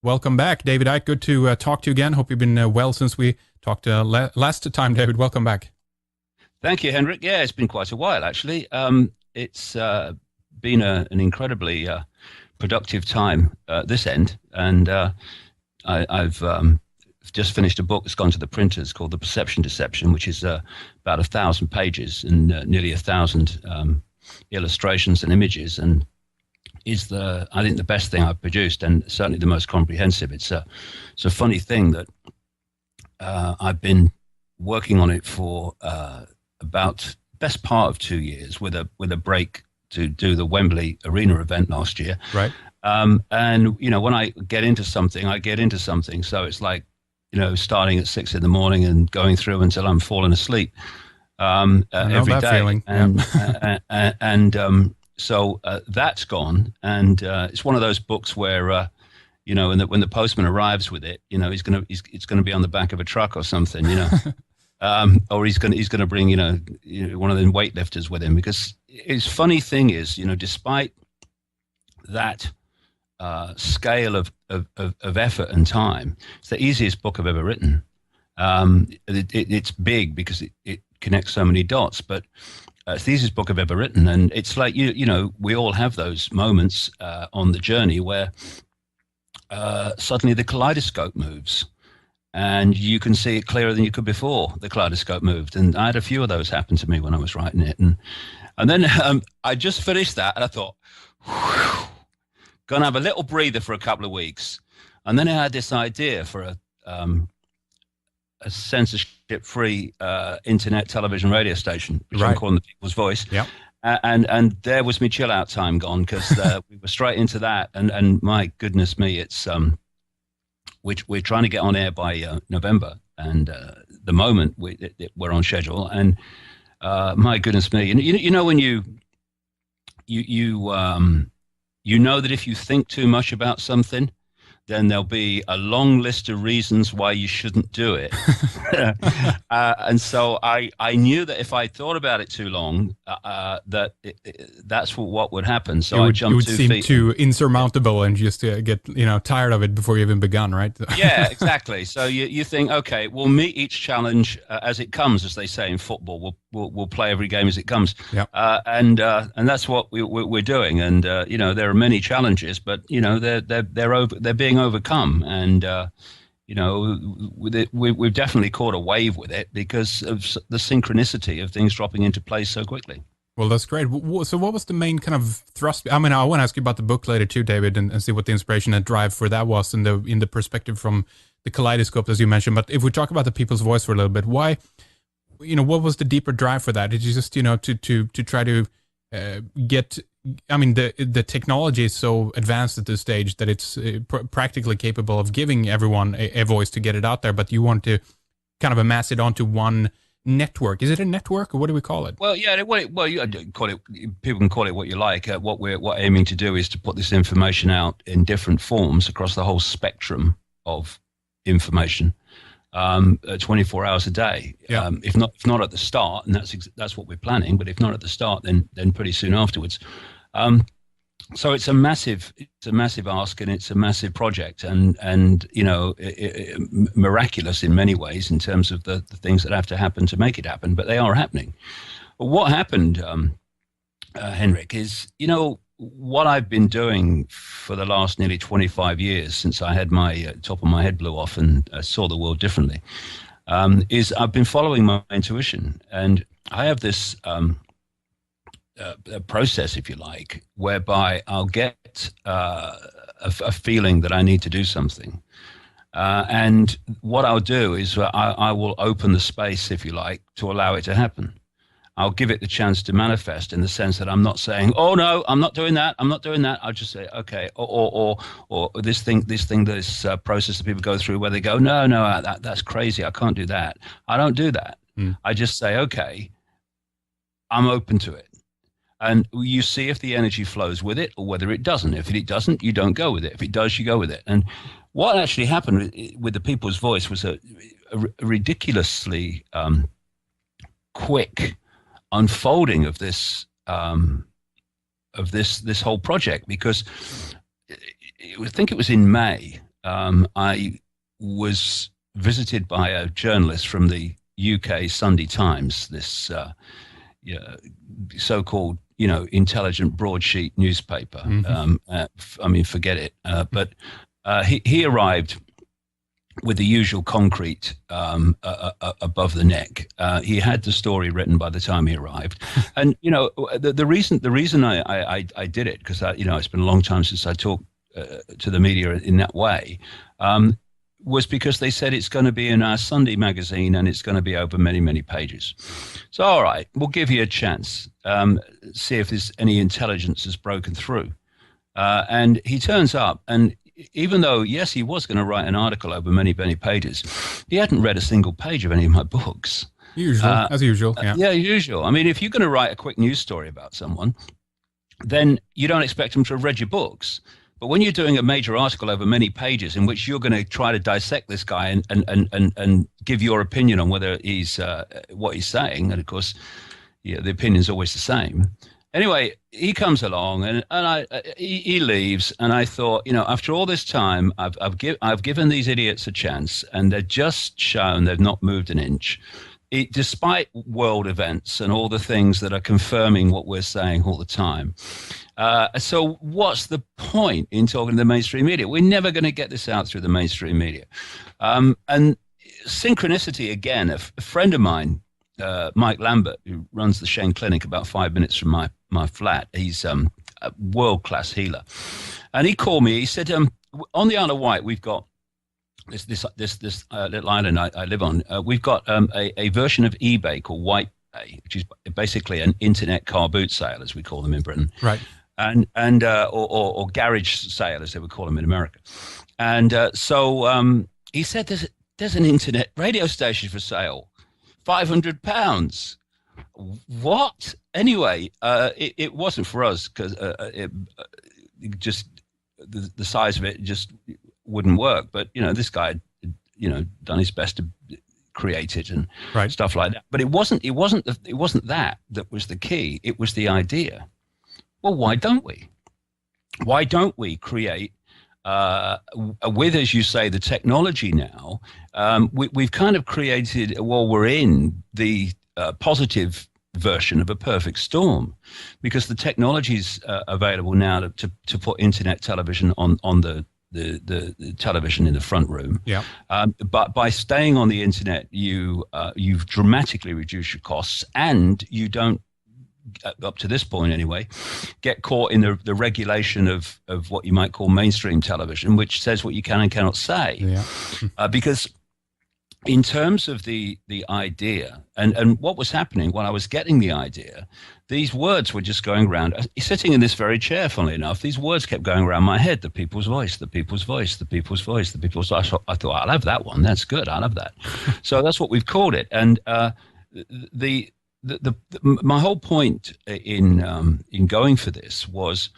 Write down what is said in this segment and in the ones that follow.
Welcome back, David Icke. Good to talk to you again. Hope you've been well since we talked last time, David. Welcome back. Thank you, Henrik. Yeah, it's been quite a while, actually. It's been an incredibly productive time this end, and I've just finished a book that's gone to the printers called The Perception Deception, which is about 1,000 pages and nearly 1,000 illustrations and images, and is I think the best thing I've produced, and certainly the most comprehensive. It's a funny thing that I've been working on it for about best part of 2 years with a break to do the Wembley Arena event last year. Right. And when I get into something, I get into something. So it's like starting at 6 a.m. and going through until I'm falling asleep every day. Feeling. So that's gone, and it's one of those books where and when the postman arrives with it, it's gonna be on the back of a truck or something, or he's gonna bring one of them weightlifters with him, because his funny thing is, despite that scale of effort and time, it's the easiest book I've ever written. It's big because it connects so many dots, but it's the easiest book I've ever written. And it's like, we all have those moments on the journey where suddenly the kaleidoscope moves and you can see it clearer than you could before the kaleidoscope moved. And I had a few of those happen to me when I was writing it. And then I just finished that and I thought, gonna have a little breather for a couple of weeks. And then I had this idea for a censorship-free internet, television, radio station, which I'm calling The People's Voice. Yeah. And there was my chill-out time gone, because we were straight into that. And my goodness me, it's we're trying to get on air by November, and the moment we're on schedule. And my goodness me, when you know that if you think too much about something, then there'll be a long list of reasons why you shouldn't do it. And so I knew that if I thought about it too long, that's what would happen. So I jumped 2 feet. It would seem too insurmountable and just get tired of it before you even begun, right? Yeah, exactly. So you think, okay, we'll meet each challenge as it comes, as they say in football. We'll play every game as it comes. Yep. And that's what we're doing. And there are many challenges, but they're being overcome, and we've definitely caught a wave with it because of the synchronicity of things dropping into place so quickly. Well, that's great. So what was the main kind of thrust? I mean, I want to ask you about the book later too, David, and see what the inspiration and drive for that was in the perspective from the kaleidoscope, as you mentioned. But if we talk about the People's Voice for a little bit, why, what was the deeper drive for that? Did you just, to try to get, I mean, the technology is so advanced at this stage that it's practically capable of giving everyone a voice to get it out there, but you want to kind of amass it onto one network. Is it a network, or what do we call it? Well, yeah, you call it. People can call it what you like. What we're aiming to do is to put this information out in different forms across the whole spectrum of information, 24 hours a day. Yeah. If not at the start, and that's what we're planning. But if not at the start, then pretty soon afterwards. So it's a massive ask, and it's a massive project, and miraculous in many ways in terms of the things that have to happen to make it happen, but they are happening. But what happened, Henrik, is what I've been doing for the last nearly 25 years since I had my top of my head blew off and saw the world differently, is I've been following my intuition, and I have this a process, if you like, whereby I'll get a feeling that I need to do something. And what I'll do is I will open the space, if you like, to allow it to happen. I'll give it the chance to manifest, in the sense that I'm not saying, "Oh no, I'm not doing that. I'm not doing that." I'll just say, "Okay," or this process that people go through where they go, "No, that's crazy. I can't do that." I don't do that. I just say, "Okay, I'm open to it." And you see if the energy flows with it or whether it doesn't. If it doesn't, you don't go with it. If it does, you go with it. And what actually happened with the People's Voice was a ridiculously quick unfolding of this whole project, because I think it was in May I was visited by a journalist from the UK Sunday Times, this so-called, intelligent broadsheet newspaper. I mean, forget it. But he arrived with the usual concrete above the neck. He had the story written by the time he arrived, and the reason I did it, because it's been a long time since I talked to the media in that way, was because they said it's going to be in our Sunday magazine and it's going to be over many, many pages. So, all right, we'll give you a chance, see if there's any intelligence has broken through. And he turns up, and even though, yes, he was going to write an article over many, many pages, he hadn't read a single page of any of my books. As usual. Yeah, usual. I mean, if you're going to write a quick news story about someone, then you don't expect them to have read your books. But when you're doing a major article over many pages in which you're going to try to dissect this guy and give your opinion on whether he's what he's saying, and of course, the opinion is always the same. Anyway, he comes along and he leaves, and I thought, after all this time, I've given these idiots a chance, and they're just shown they've not moved an inch. Despite world events and all the things that are confirming what we're saying all the time. So what's the point in talking to the mainstream media? We're never going to get this out through the mainstream media. And synchronicity, again, a friend of mine, Mike Lambert, who runs the Shane Clinic about 5 minutes from my flat, he's a world-class healer. And he called me, he said, on the Isle of Wight, we've got this little island I live on, we've got a version of eBay called White Bay, which is basically an internet car boot sale, as we call them in Britain, right? And or garage sale, as they would call them in America. And so he said, there's an internet radio station for sale, £500. What? Anyway, it wasn't for us, because it just the size of it just wouldn't work. But this guy had done his best to create it and stuff like that. But it wasn't that was the key. It was the idea. Well, why don't we? Why don't we create with, as you say, the technology now? We've kind of created. Well, we're in the positive version of a perfect storm, because the technology is available now to put internet television on the television in the front room. Yeah. But by staying on the internet, you've dramatically reduced your costs, and you don't, up to this point anyway, get caught in the regulation of what you might call mainstream television, which says what you can and cannot say. Yeah. Because in terms of the idea and what was happening when I was getting the idea, these words were just going around. Sitting in this very chair, funnily enough, these words kept going around my head: the people's voice, the people's voice, the people's voice, the people's voice. I thought, I'll have that one. That's good. I'll have that. So that's what we've called it. And my whole point in going for this was,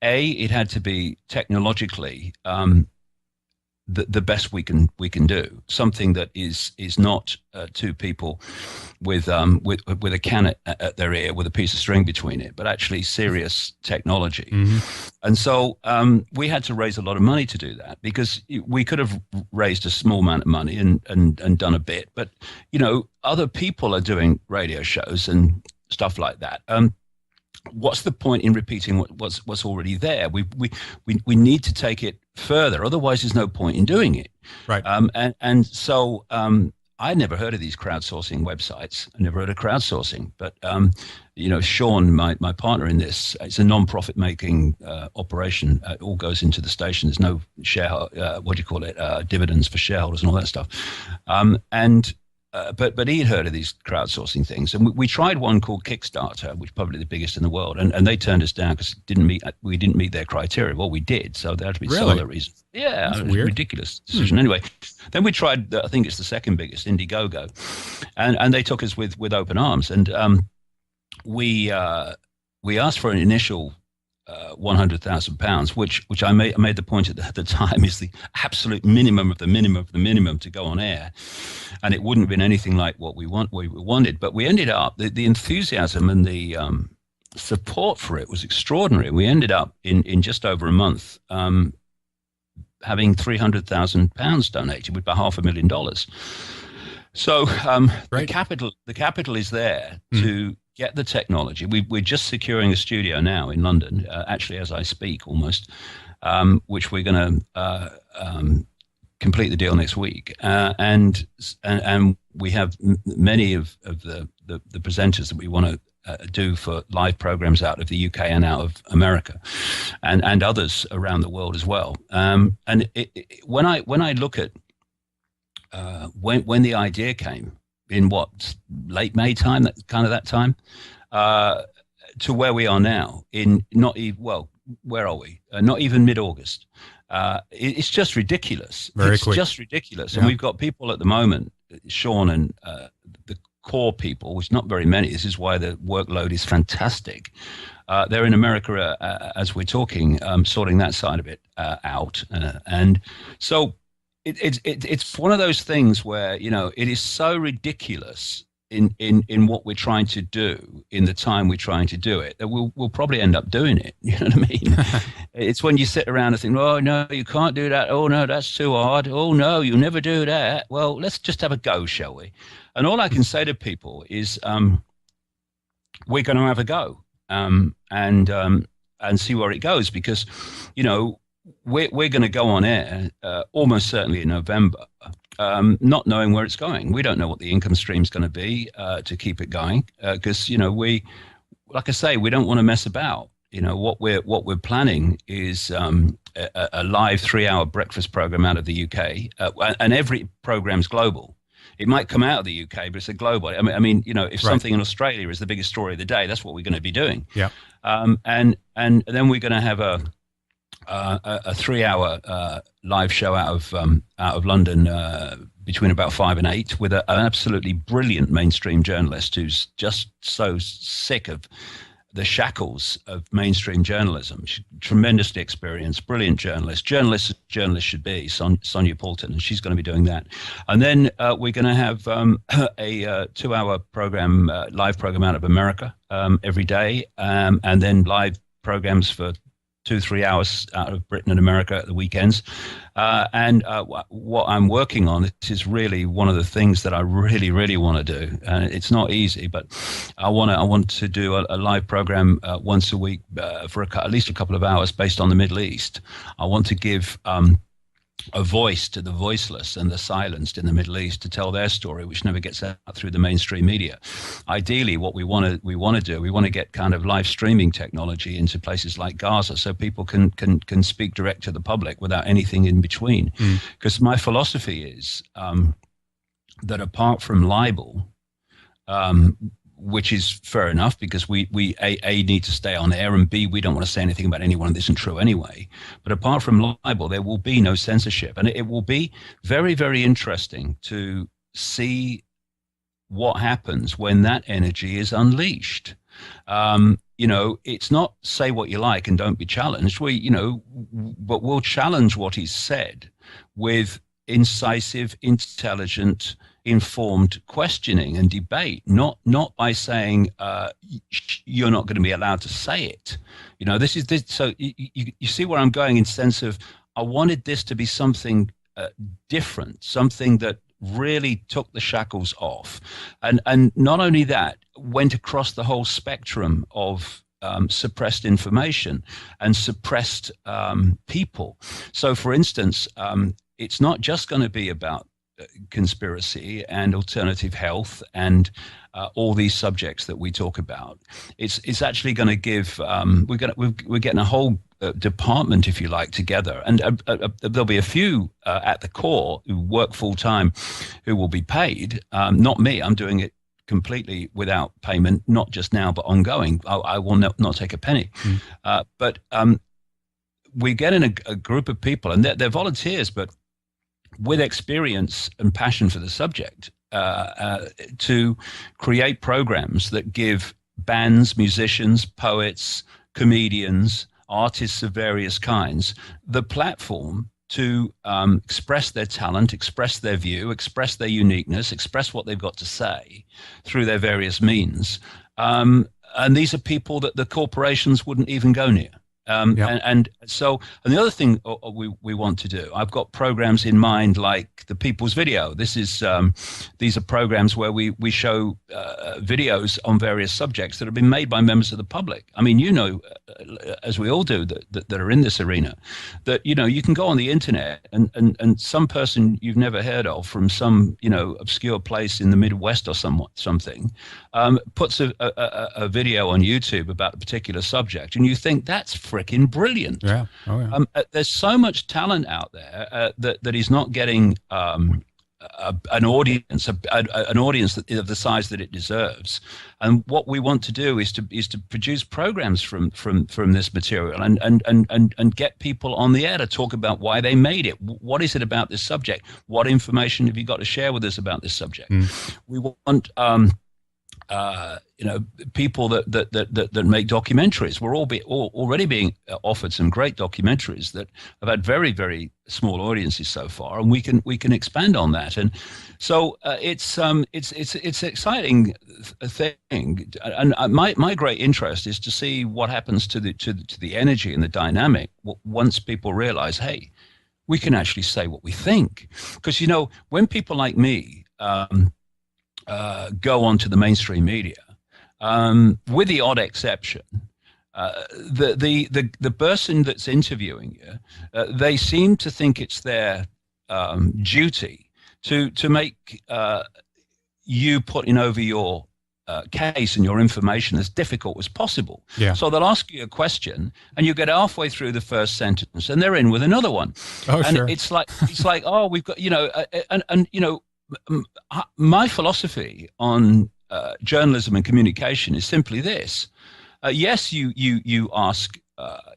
it had to be technologically the best we can do, something that is not two people with a can at their ear with a piece of string between it, but actually serious technology. Mm-hmm. And so we had to raise a lot of money to do that, because we could have raised a small amount of money and done a bit, but other people are doing radio shows and stuff like that. What's the point in repeating what's already there? We need to take it further. Otherwise, there's no point in doing it. Right. And so I'd never heard of these crowdsourcing websites. I never heard of crowdsourcing. But Sean, my partner in this, it's a non-profit making operation. It all goes into the station. There's no dividends for shareholders and all that stuff. But he had heard of these crowdsourcing things, and we tried one called Kickstarter, which is probably the biggest in the world, and they turned us down because we didn't meet their criteria. Well, we did, so there had to be some other reason. Yeah, That's it was a weird. ridiculous decision. Anyway, then we tried, I think it's the second biggest, Indiegogo, and they took us with open arms, and we asked for an initial £100,000, which I made the point at the time is the absolute minimum of the minimum of the minimum to go on air, and it wouldn't have been anything like what we wanted. But we ended up, the enthusiasm and the support for it was extraordinary. We ended up in just over a month having £300,000 donated with about $500,000. So the capital is there to get the technology. We're just securing a studio now in London, actually as I speak almost, which we're going to complete the deal next week. And we have many of the presenters that we want to do for live programs out of the UK and out of America, and others around the world as well. And when I look at when the idea came in late May time, that time, to where we are now in where are we? Not even mid-August. It's just ridiculous. It's just ridiculous. Yeah. And we've got people at the moment, Sean and the core people, which not very many. This is why the workload is fantastic. They're in America as we're talking, sorting that side of it out. And so it's one of those things where, it is so ridiculous in what we're trying to do in the time we're trying to do it that we'll probably end up doing it. You know what I mean? It's when you sit around and think, oh no, you can't do that. Oh no, that's too hard. Oh no, you never do that. Well, let's just have a go, shall we? And all I can say to people is we're going to have a go and see where it goes, because we're going to go on air almost certainly in November, not knowing where it's going. We don't know what the income stream is going to be to keep it going, because we, like I say, we don't want to mess about. What we're planning is a live 3-hour breakfast program out of the UK, and every program's global. It might come out of the UK, but it's a global. I mean, if something in Australia is the biggest story of the day, that's what we're going to be doing. Yeah. And then we're going to have a 3-hour live show out of London between about 5 and 8 with an absolutely brilliant mainstream journalist who's just so sick of the shackles of mainstream journalism. She's tremendously experienced, brilliant journalist. Journalists should be, Sonia Poulton, and she's going to be doing that. And then we're going to have a 2-hour program, live program out of America every day, and then live programs for 2-3 hours out of Britain and America at the weekends. And what I'm working on, this is really one of the things that I really, really want to do. And it's not easy, but I want to do a live program once a week for at least a couple of hours based on the Middle East. I want to give a voice to the voiceless and the silenced in the Middle East to tell their story, which never gets out through the mainstream media. Ideally, what we want to get kind of live streaming technology into places like Gaza, so people can speak direct to the public without anything in between. Because my philosophy is that apart from libel, which is fair enough, because we A, need to stay on air, and B, we don't want to say anything about anyone that isn't true anyway. But apart from libel, there will be no censorship. And it will be very, very interesting to see what happens when that energy is unleashed. It's not say what you like and don't be challenged. But we'll challenge what is said with incisive, intelligent, informed questioning and debate, not by saying you're not going to be allowed to say it. So you see where I'm going, in sense of I wanted this to be something different, something that really took the shackles off, and not only that, went across the whole spectrum of suppressed information and suppressed people. So for instance, it's not just going to be about conspiracy and alternative health and all these subjects that we talk about. It's actually going to give we're getting a whole department, if you like, together, and there'll be a few at the core who work full time who will be paid. Not me. I'm doing it completely without payment, not just now but ongoing. I will not take a penny. But we're getting a group of people, and they're volunteers, but with experience and passion for the subject, to create programs that give bands, musicians, poets, comedians, artists of various kinds the platform to express their talent, express their view, express their uniqueness, express what they've got to say through their various means. And these are people that the corporations wouldn't even go near. And the other thing we want to do, I've got programs in mind like the People's Video. These are programs where we show videos on various subjects that have been made by members of the public. I mean, as we all do that are in this arena, that you can go on the internet and some person you've never heard of from some obscure place in the Midwest or something puts a video on YouTube about a particular subject, and you think that's freaking brilliant. Yeah. Oh, yeah. There's so much talent out there that is not getting an audience of the size that it deserves. And what we want to do is to produce programs from this material and get people on the air to talk about why they made it. What is it about this subject? What information have you got to share with us about this subject? We want people that make documentaries. We're already being offered some great documentaries that have had very, very small audiences so far, and we can expand on that. And so it's an exciting thing. And my great interest is to see what happens to the energy and the dynamic once people realize, hey, we can actually say what we think. Because when people like me go onto the mainstream media, with the odd exception, the person that's interviewing you, they seem to think it's their duty to make you putting over your case and your information as difficult as possible. Yeah. So they'll ask you a question, and you get halfway through the first sentence, and they're in with another one. Oh, and sure. it's like, oh, we've got my philosophy on journalism and communication is simply this. Yes, you ask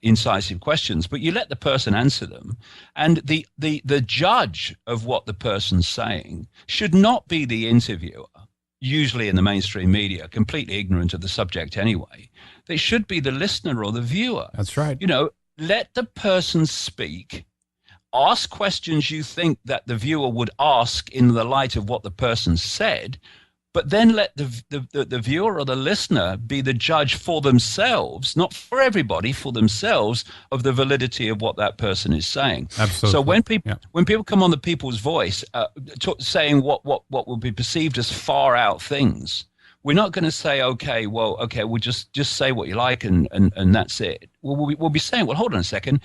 incisive questions, but you let the person answer them. And the judge of what the person's saying should not be the interviewer, usually in the mainstream media, completely ignorant of the subject anyway. They should be the listener or the viewer. That's right. Let the person speak. Ask questions you think that the viewer would ask in the light of what the person said, but then let the viewer or the listener be the judge for themselves, not for everybody, for themselves, of the validity of what that person is saying. Absolutely. So when people come on the People's Voice saying what will be perceived as far out things, we're not going to say, okay, we'll just say what you like and that's it. We'll be saying, well, hold on a second.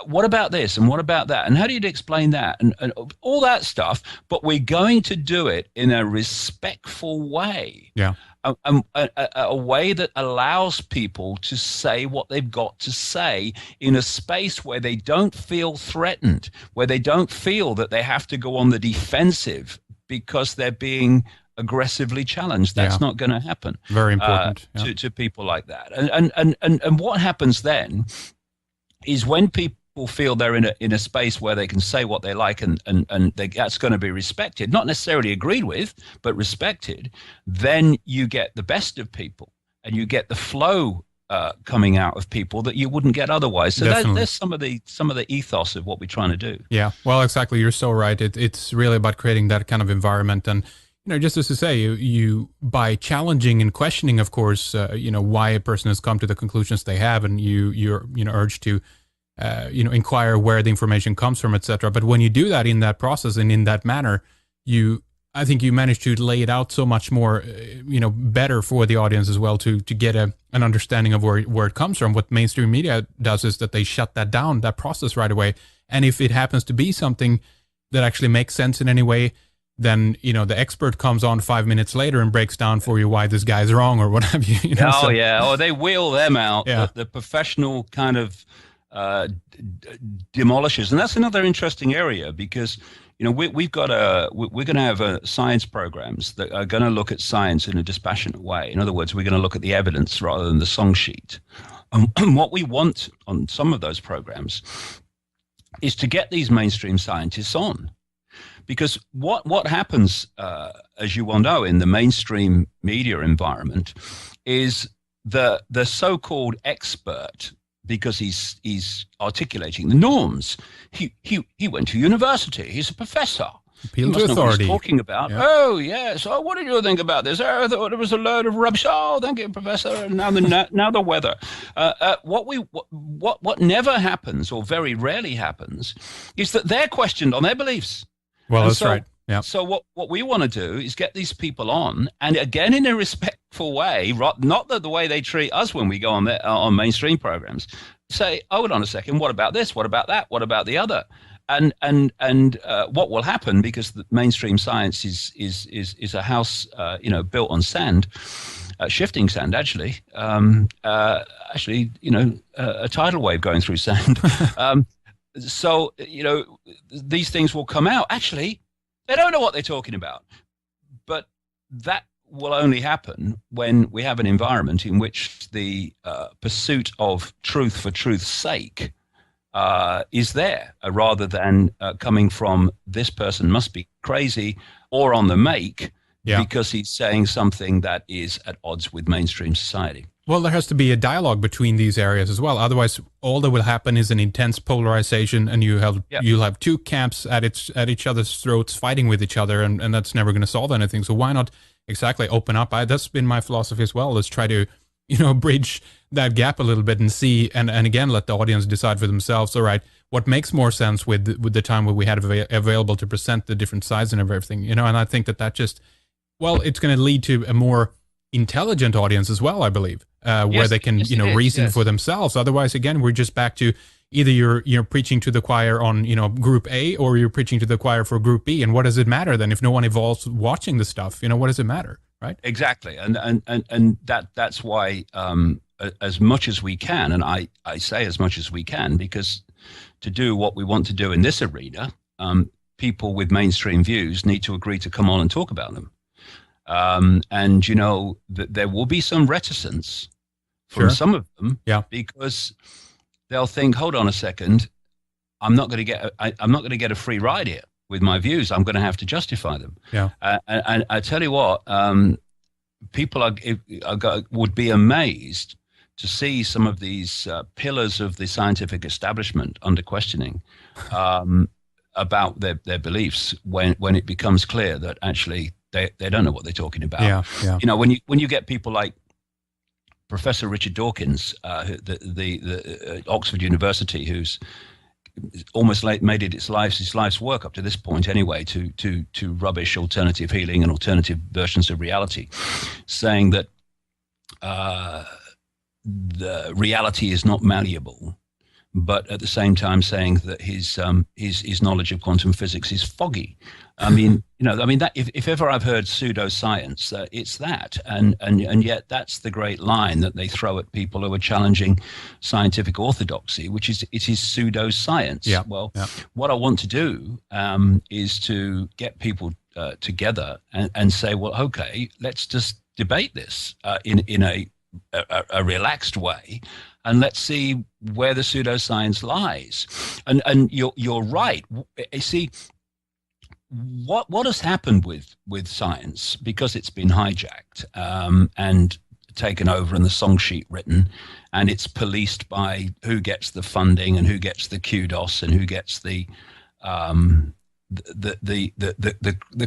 What about this and what about that? And how do you explain that? And all that stuff. But we're going to do it in a respectful way. Yeah. A way that allows people to say what they've got to say in a space where they don't feel threatened, where they don't feel that they have to go on the defensive because they're being aggressively challenged. That's not going to happen. Very important. To people like that. And what happens then is when people feel they're in a space where they can say what they like and that's going to be respected, not necessarily agreed with, but respected, then you get the best of people and you get the flow coming out of people that you wouldn't get otherwise. So there's some of the ethos of what we're trying to do. Yeah, well, exactly. You're so right. It's really about creating that kind of environment. And just as to say, you by challenging and questioning, of course, why a person has come to the conclusions they have, and you're urged to inquire where the information comes from, etc. But when you do that in that process and in that manner, I think you manage to lay it out so much more, better for the audience as well to get an understanding of where it comes from. What mainstream media does is that they shut that down, that process right away. And if it happens to be something that actually makes sense in any way, then, the expert comes on 5 minutes later and breaks down for you why this guy's wrong or what have you. Or they wheel them out, the professional kind of demolishes. And that's another interesting area because, we're going to have science programs that are going to look at science in a dispassionate way. In other words, we're going to look at the evidence rather than the song sheet. And what we want on some of those programs is to get these mainstream scientists on. Because what happens, as you well know, in the mainstream media environment is the so-called expert, because he's articulating the norms. He went to university. He's a professor. Appeal He to must know what authority. he's talking about. Yeah. Oh, yes. Oh, what did you think about this? Oh, I thought it was a load of rubbish. Oh, thank you, Professor. And now the weather. What never happens, or very rarely happens, is that they're questioned on their beliefs. Well, And that's right. Yeah. So what we want to do is get these people on, and again in a respectful way, not the way they treat us when we go on mainstream programs. Say, hold on a second. What about this? What about that? What about the other? And what will happen, because the mainstream science is a house built on sand, shifting sand actually, a tidal wave going through sand. So these things will come out. Actually, they don't know what they're talking about, but that will only happen when we have an environment in which the pursuit of truth for truth's sake is there, rather than coming from this person must be crazy or on the make because he's saying something that is at odds with mainstream society. Well, there has to be a dialogue between these areas as well. Otherwise, all that will happen is an intense polarization, and you'll have two camps at each other's throats fighting with each other, and that's never going to solve anything. So why not open up? That's been my philosophy as well. Is try to bridge that gap a little bit and see, and again, let the audience decide for themselves. All right, what makes more sense with the time where we had available to present the different sides and everything, and I think that just, well, it's going to lead to a more intelligent audience as well, I believe, where they can reason for themselves. Otherwise, again, we're just back to either you're preaching to the choir on group A, or you're preaching to the choir for group B. And what does it matter then if no one evolves watching the stuff? What does it matter, right? Exactly, and that's why as much as we can, and I say as much as we can, because to do what we want to do in this arena, people with mainstream views need to agree to come on and talk about them. And that there will be some reticence from some of them, because they'll think, hold on a second, I'm not going to get a free ride here with my views. I'm going to have to justify them. And I tell you what, people would be amazed to see some of these pillars of the scientific establishment under questioning about their beliefs when it becomes clear that actually they don't know what they're talking about. When you get people like Professor Richard Dawkins, the Oxford University, who's almost made it his life's work up to this point anyway to rubbish alternative healing and alternative versions of reality, saying that the reality is not malleable, but at the same time saying that his knowledge of quantum physics is foggy. That if ever I've heard pseudoscience, it's that, and yet that's the great line that they throw at people who are challenging scientific orthodoxy, which is it is pseudoscience. What I want to do is to get people together and say, well, okay, let's just debate this in a relaxed way, and let's see where the pseudoscience lies. And you're right. You see, what has happened with science, because it's been hijacked and taken over and the song sheet written, and it's policed by who gets the funding and who gets the kudos and who gets the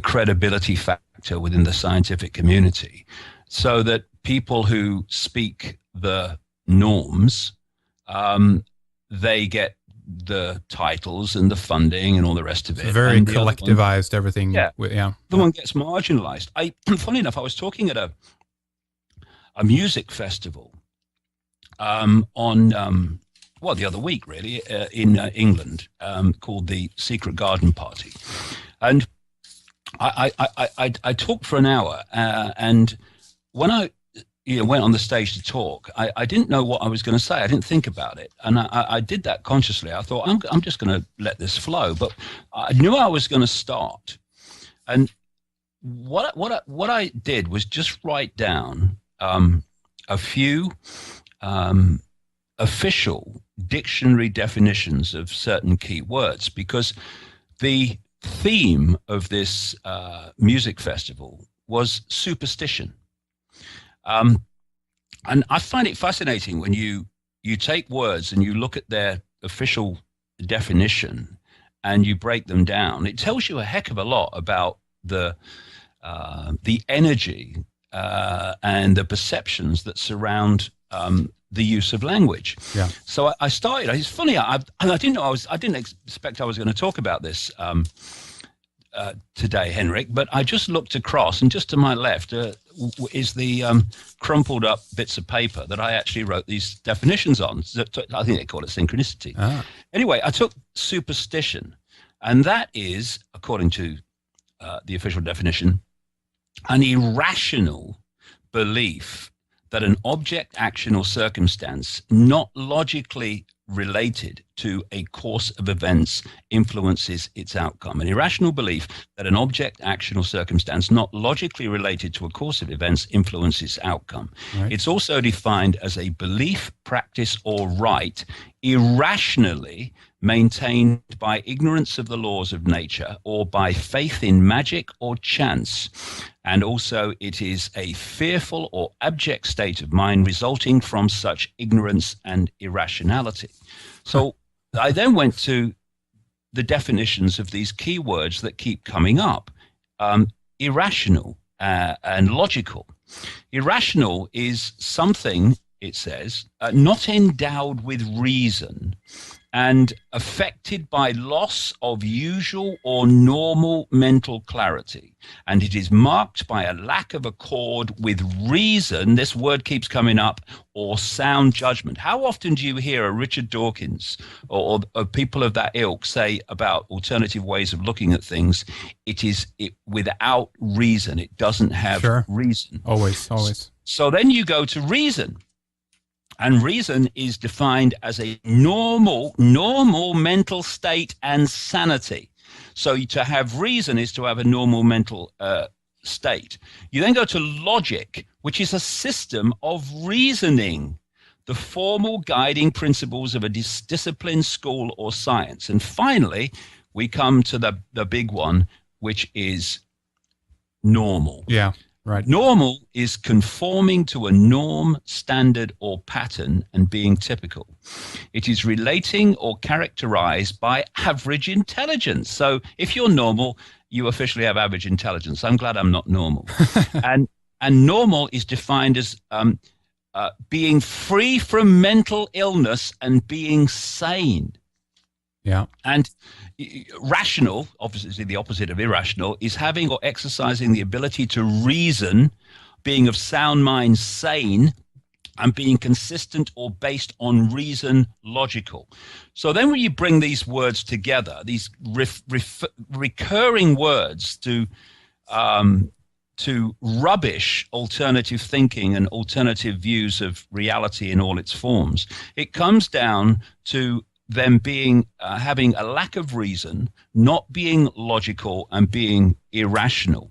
credibility factor within the scientific community, so that people who speak the norms, they get the titles and the funding and all the rest of it. Very collectivized, everything. The one gets marginalized. Funny enough, I was talking at a music festival the other week, really, in England, called the Secret Garden Party, and I talked for an hour, and when I went on the stage to talk, I didn't know what I was going to say. I didn't think about it, and I did that consciously. I thought I'm just going to let this flow, but I knew I was going to start. And what I did was just write down a few official dictionary definitions of certain key words, because the theme of this music festival was superstition. And I find it fascinating when you take words and you look at their official definition, and you break them down, it tells you a heck of a lot about the energy and the perceptions that surround the use of language. Yeah. So I started. It's funny. I didn't know I didn't expect I was going to talk about this today, Henrik. But I just looked across, and just to my left is the crumpled up bits of paper that I actually wrote these definitions on. I think they call it synchronicity. Anyway, I took superstition, and that is, according to the official definition, an irrational belief that an object, action, or circumstance not logically related to a course of events influences its outcome. An irrational belief that an object, action, or circumstance not logically related to a course of events influences outcome. Right. It's also defined as a belief, practice, or right irrationally maintained by ignorance of the laws of nature or by faith in magic or chance. And also it is a fearful or abject state of mind resulting from such ignorance and irrationality. So I then went to the definitions of these key words that keep coming up. Irrational and logical. Irrational is something, it says, not endowed with reason and affected by loss of usual or normal mental clarity. And it is marked by a lack of accord with reason, this word keeps coming up, or sound judgment. How often do you hear a Richard Dawkins or people of that ilk say about alternative ways of looking at things, it without reason, it doesn't have reason. Always. So then you go to reason. And reason is defined as a normal mental state and sanity. So to have reason is to have a normal mental state. You then go to logic, which is a system of reasoning, the formal guiding principles of a discipline, school, or science. And finally, we come to the big one, which is normal. Yeah. Right. Normal is conforming to a norm, standard, or pattern and being typical. It is relating or characterized by average intelligence. So if you're normal, you officially have average intelligence. I'm glad I'm not normal. and normal is defined as being free from mental illness and being sane. Yeah. And rational, obviously the opposite of irrational, is having or exercising the ability to reason, being of sound mind, sane, and being consistent or based on reason, logical. So then when you bring these words together, these recurring words to rubbish alternative thinking and alternative views of reality in all its forms, it comes down to them being having a lack of reason, not being logical, and being irrational.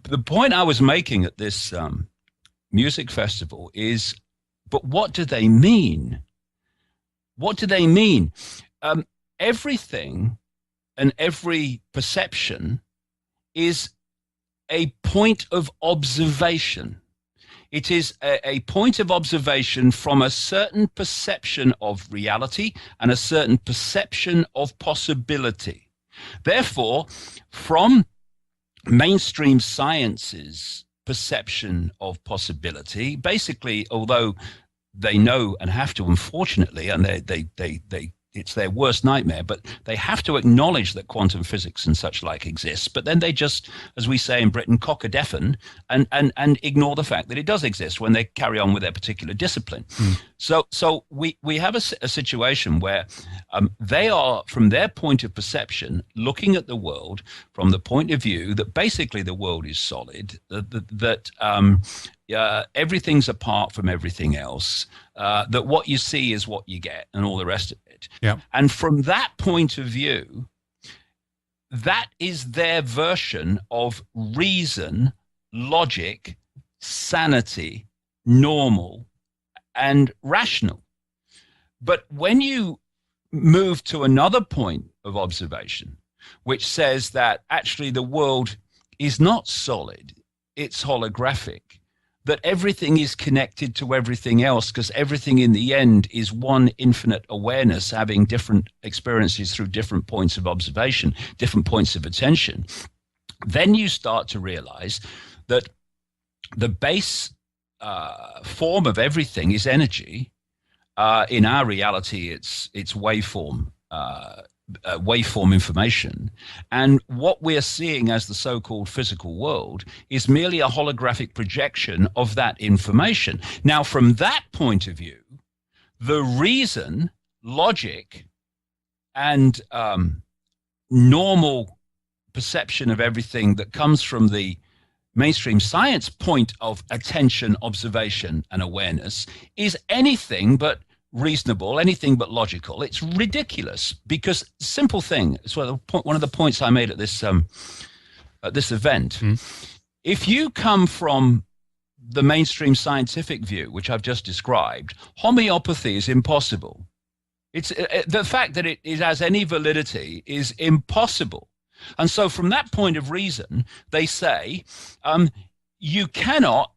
The point I was making at this music festival is, but what do they mean? What do they mean? Everything and every perception is a point of observation. It is a point of observation from a certain perception of reality and a certain perception of possibility. Therefore, from mainstream science's perception of possibility, basically, although they know and have to, unfortunately, and they it's their worst nightmare, but they have to acknowledge that quantum physics and such like exists. But then they just, as we say in Britain, cock a deafen and ignore the fact that it does exist when they carry on with their particular discipline. So we have a situation where they are, from their point of perception, looking at the world from the point of view that basically the world is solid, that everything's apart from everything else, that what you see is what you get, and all the rest of it. Yeah. And from that point of view, that is their version of reason, logic, sanity, normal, and rational. But when you move to another point of observation, which says that actually the world is not solid, it's holographic, that everything is connected to everything else, because everything in the end is one infinite awareness having different experiences through different points of observation, different points of attention, then you start to realize that the base form of everything is energy. In our reality, it's waveform. Waveform information, and what we're seeing as the so-called physical world is merely a holographic projection of that information. Now, from that point of view, the reason, logic, and normal perception of everything that comes from the mainstream science point of attention, observation, and awareness is anything but reasonable, anything but logical. It's ridiculous, because simple thing. It's one of the points I made at this event. If you come from the mainstream scientific view, which I've just described, homeopathy is impossible. It's the fact that it has any validity is impossible. And so from that point of reason, they say you cannot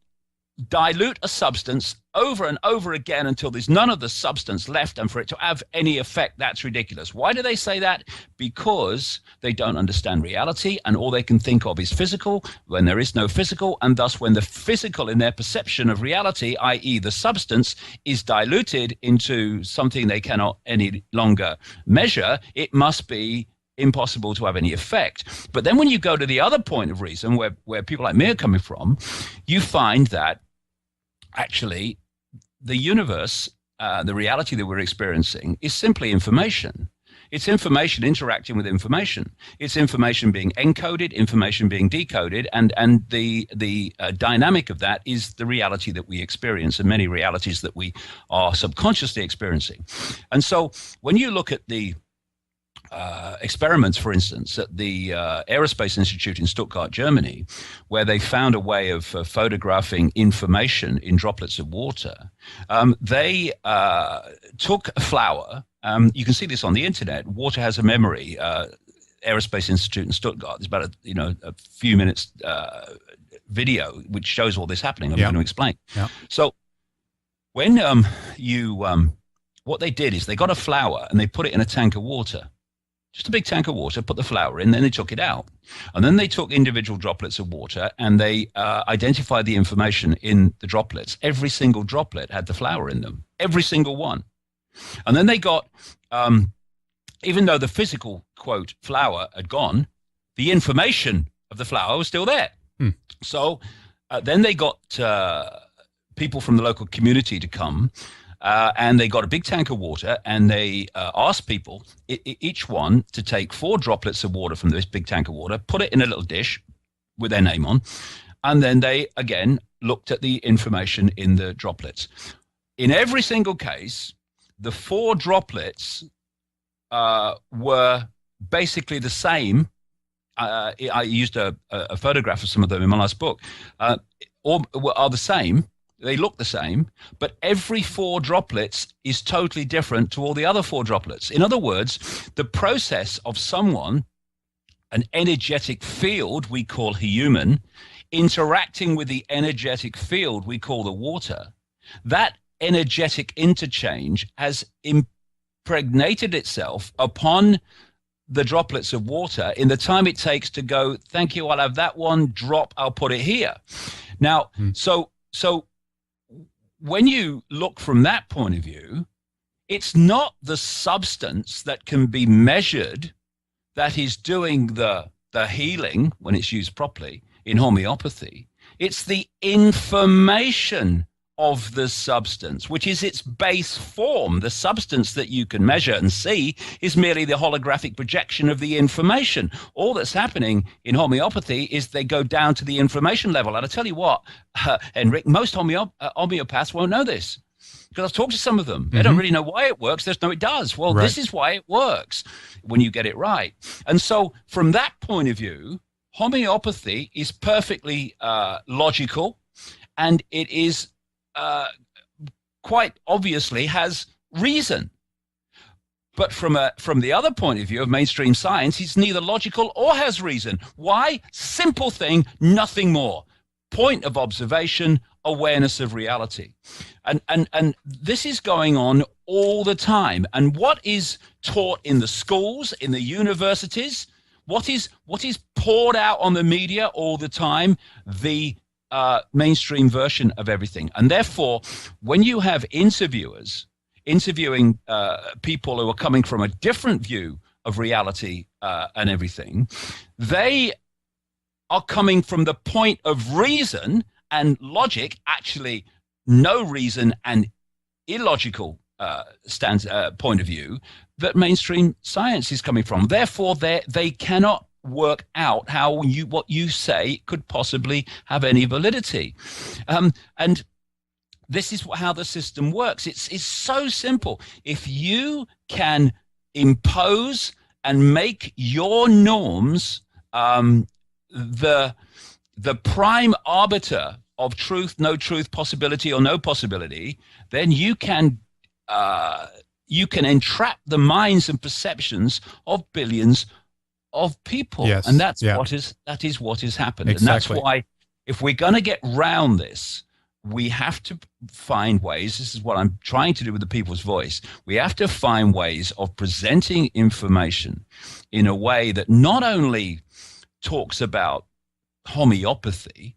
dilute a substance over and over again until there's none of the substance left, and for it to have any effect, that's ridiculous. Why do they say that? Because they don't understand reality, and all they can think of is physical when there is no physical, and thus when the physical in their perception of reality, i.e. the substance, is diluted into something they cannot any longer measure, it must be impossible to have any effect. But then when you go to the other point of reason, where people like me are coming from, you find that actually the universe, the reality that we're experiencing, is simply information. It's information interacting with information. It's information being encoded, information being decoded, and the dynamic of that is the reality that we experience, and many realities that we are subconsciously experiencing. And so when you look at the experiments, for instance, at the Aerospace Institute in Stuttgart, Germany, where they found a way of photographing information in droplets of water. They took a flower. You can see this on the internet. Water has a memory. Aerospace Institute in Stuttgart. There's about a few minutes video which shows all this happening. I'm going to explain. Yeah. So when what they did is they got a flower and they put it in a tank of water. Just a big tank of water, put the flower in, then they took it out. And then they took individual droplets of water and they identified the information in the droplets. Every single droplet had the flower in them, every single one. And then they got, even though the physical, quote, flower had gone, the information of the flower was still there. So then they got people from the local community to come, and they got a big tank of water, and they asked people, each one, to take 4 droplets of water from this big tank of water, put it in a little dish with their name on, and then they, again, looked at the information in the droplets. In every single case, the 4 droplets were basically the same. I used a photograph of some of them in my last book, or are the same. They look the same, but every 4 droplets is totally different to all the other 4 droplets. In other words, the process of someone, an energetic field we call human, interacting with the energetic field we call the water, that energetic interchange has impregnated itself upon the droplets of water in the time it takes to go, thank you, I'll have that one, drop, I'll put it here. Now, so when you look from that point of view, it's not the substance that can be measured that is doing the healing when it's used properly in homeopathy. It's the information of the substance, which is its base form. The substance that you can measure and see is merely the holographic projection of the information. All that's happening in homeopathy is they go down to the information level. And I tell you what, Henrik, most homeopaths won't know this, because I've talked to some of them. They don't really know why it works. They just know it does. Well, this is why it works when you get it right. And so from that point of view, homeopathy is perfectly logical, and it is quite obviously has reason. But from the other point of view of mainstream science, it's neither logical or has reason. Why? Simple thing, nothing more. Point of observation, awareness of reality. And this is going on all the time. And what is taught in the schools, in the universities, what is poured out on the media all the time? The mainstream version of everything. And therefore, when you have interviewers interviewing people who are coming from a different view of reality and everything, they are coming from the point of reason and logic, actually no reason and illogical point of view that mainstream science is coming from. Therefore, they cannot work out how what you say could possibly have any validity. And this is how the system works. It's so simple. If you can impose and make your norms the prime arbiter of truth, no truth, possibility or no possibility, then you can entrap the minds and perceptions of billions of people. Yes. And that is what has happened. Exactly. And that's why, if we're going to get round this, we have to find ways. This is what I'm trying to do with the People's Voice. We have to find ways of presenting information in a way that not only talks about homeopathy,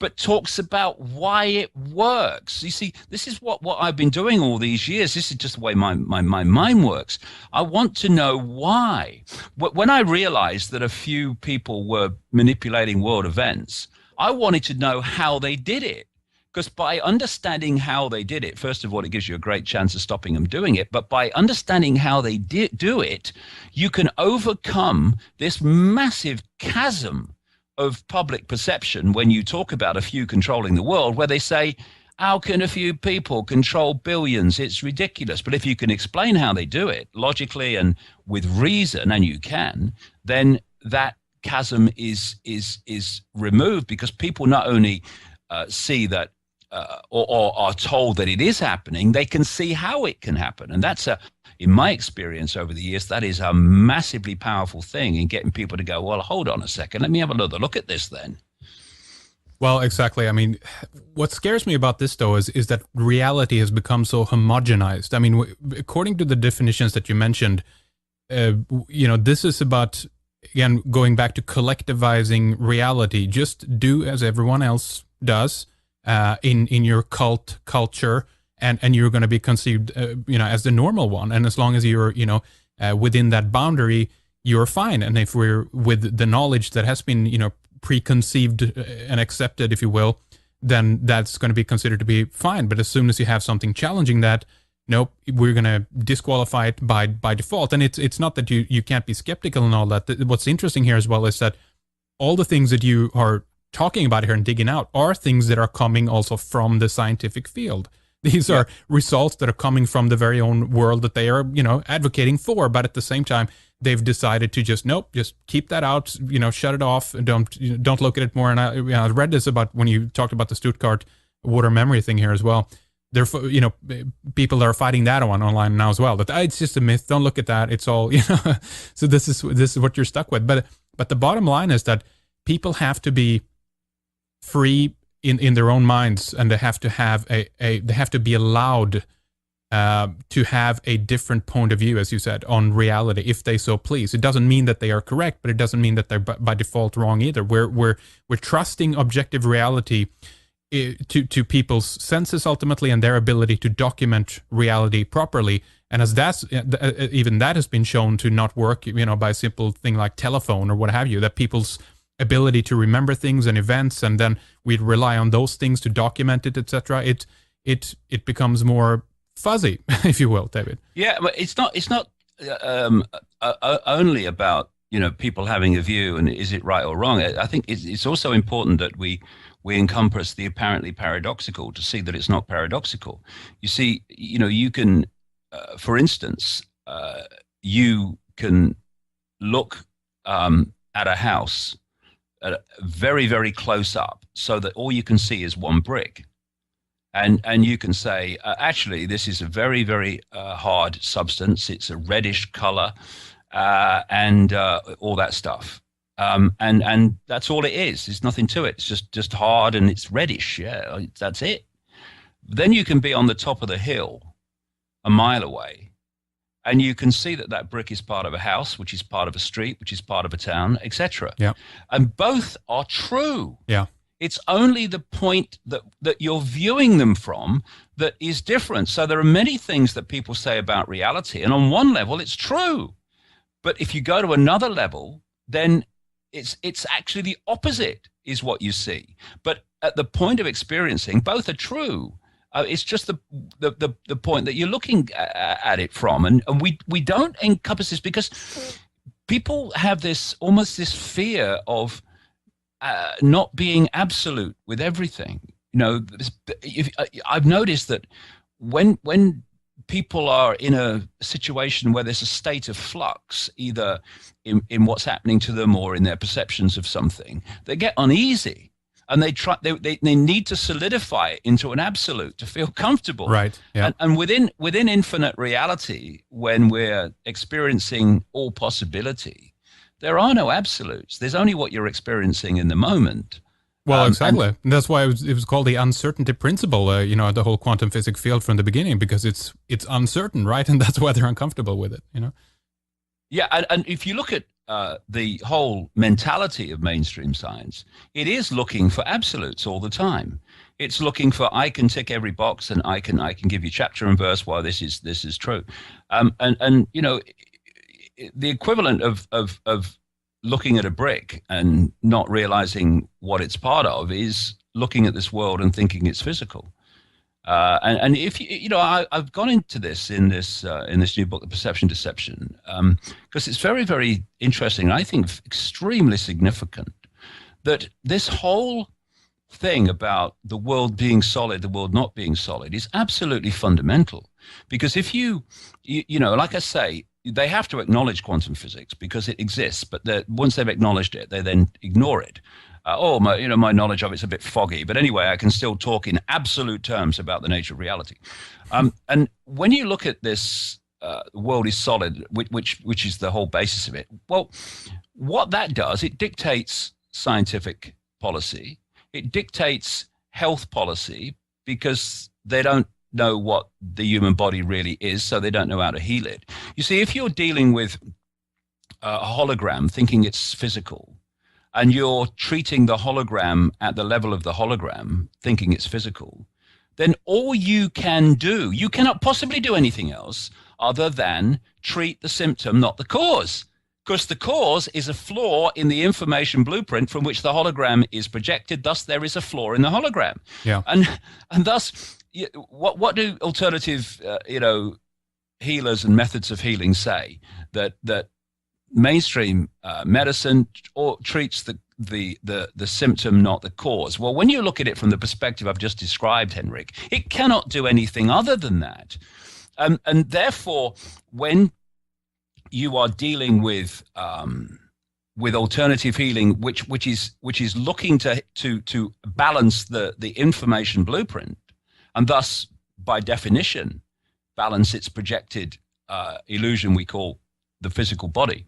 but talks about why it works. You see, this is what I've been doing all these years. This is just the way my mind works. I want to know why. When I realized that a few people were manipulating world events, I wanted to know how they did it. Because by understanding how they did it, first of all, it gives you a great chance of stopping them doing it. But by understanding how they do it, you can overcome this massive chasm of public perception when you talk about a few controlling the world, where they say, how can a few people control billions? It's ridiculous. But if you can explain how they do it logically and with reason, and you can, then that chasm is removed, because people not only see that or are told that it is happening, they can see how it can happen. And that's in my experience over the years, that is a massively powerful thing in getting people to go, well, hold on a second, let me have another look at this then. Well, exactly. I mean, what scares me about this, though, is that reality has become so homogenized. I mean, according to the definitions that you mentioned, this is about, again, going back to collectivizing reality. Just do as everyone else does in your culture, and you're going to be conceived, as the normal one. And as long as you're, within that boundary, you're fine. And if we're with the knowledge that has been, preconceived and accepted, if you will, then that's going to be considered to be fine. But as soon as you have something challenging that, nope, we're going to disqualify it by default. And it's not that you can't be skeptical and all that. What's interesting here as well is that all the things that you are talking about here and digging out are things that are coming also from the scientific field. These are results that are coming from the very own world that they are, advocating for. But at the same time, they've decided to just keep that out, shut it off, and don't look at it more. And I read this about when you talked about the Stuttgart water memory thing here as well. There, people are fighting that online now as well. That it's just a myth. Don't look at that. It's all, So this is what you're stuck with. But the bottom line is that people have to be free in their own minds, and they have to have they have to be allowed to have a different point of view, as you said, on reality, if they so please. It doesn't mean that they are correct, but it doesn't mean that they're by default wrong either. We're trusting objective reality to people's senses ultimately, and their ability to document reality properly. And as even that has been shown to not work, by a simple thing like telephone or what have you, that people's ability to remember things and events, and then we rely on those things to document it, etc. It becomes more fuzzy, if you will, David. Yeah, but it's not only about people having a view and is it right or wrong. I think it's also important that we encompass the apparently paradoxical to see that it's not paradoxical. You see, you can, for instance, you can look at a house very, very close up, so that all you can see is one brick. And you can say, actually, this is a very, very hard substance. It's a reddish color and all that stuff. And that's all it is. There's nothing to it. It's just hard and it's reddish. Yeah, that's it. Then you can be on the top of the hill, a mile away, and you can see that that brick is part of a house, which is part of a street, which is part of a town, etc. Yeah. And both are true. Yeah. It's only the point that you're viewing them from that is different. So there are many things that people say about reality, and on one level, it's true. But if you go to another level, then it's actually the opposite is what you see. But at the point of experiencing, both are true. It's just the point that you're looking at it from, and we don't encompass this because people have this almost this fear of not being absolute with everything. You know, I've noticed that when people are in a situation where there's a state of flux, either in what's happening to them or in their perceptions of something, they get uneasy. And they need to solidify it into an absolute to feel comfortable. Right. Yeah. And within infinite reality, when we're experiencing all possibility, there are no absolutes. There's only what you're experiencing in the moment. Well, exactly. And that's why it was called the uncertainty principle, you know, the whole quantum physics field from the beginning, because it's uncertain, right? And that's why they're uncomfortable with it, you know? Yeah, and if you look at the whole mentality of mainstream science, it is looking for absolutes all the time. It's looking for I can tick every box and I can give you chapter and verse why this is true. And you know, the equivalent of looking at a brick and not realizing what it's part of is looking at this world and thinking it's physical. And if you know, I've gone into this in this new book, The Perception Deception, because it's very, very interesting. And I think extremely significant that this whole thing about the world being solid, the world not being solid, is absolutely fundamental. Because if you know, like I say, they have to acknowledge quantum physics because it exists, but once they've acknowledged it, they then ignore it. My knowledge of it's a bit foggy, but anyway, I can still talk in absolute terms about the nature of reality. And when you look at this, the world is solid, which is the whole basis of it. Well, what that does, it dictates scientific policy, it dictates health policy because they don't know what the human body really is, so they don't know how to heal it. You see, if you're dealing with a hologram, thinking it's physical, and you're treating the hologram at the level of the hologram, thinking it's physical, then all you can do, you cannot possibly do anything else other than treat the symptom, not the cause. Because the cause is a flaw in the information blueprint from which the hologram is projected. Thus, there is a flaw in the hologram. Yeah. And thus, what do alternative, healers and methods of healing say? That mainstream medicine treats the symptom, not the cause. Well, when you look at it from the perspective I've just described, Henrik, it cannot do anything other than that. And therefore, when you are dealing with alternative healing, which is looking to balance the information blueprint, and thus, by definition, balance its projected illusion we call the physical body,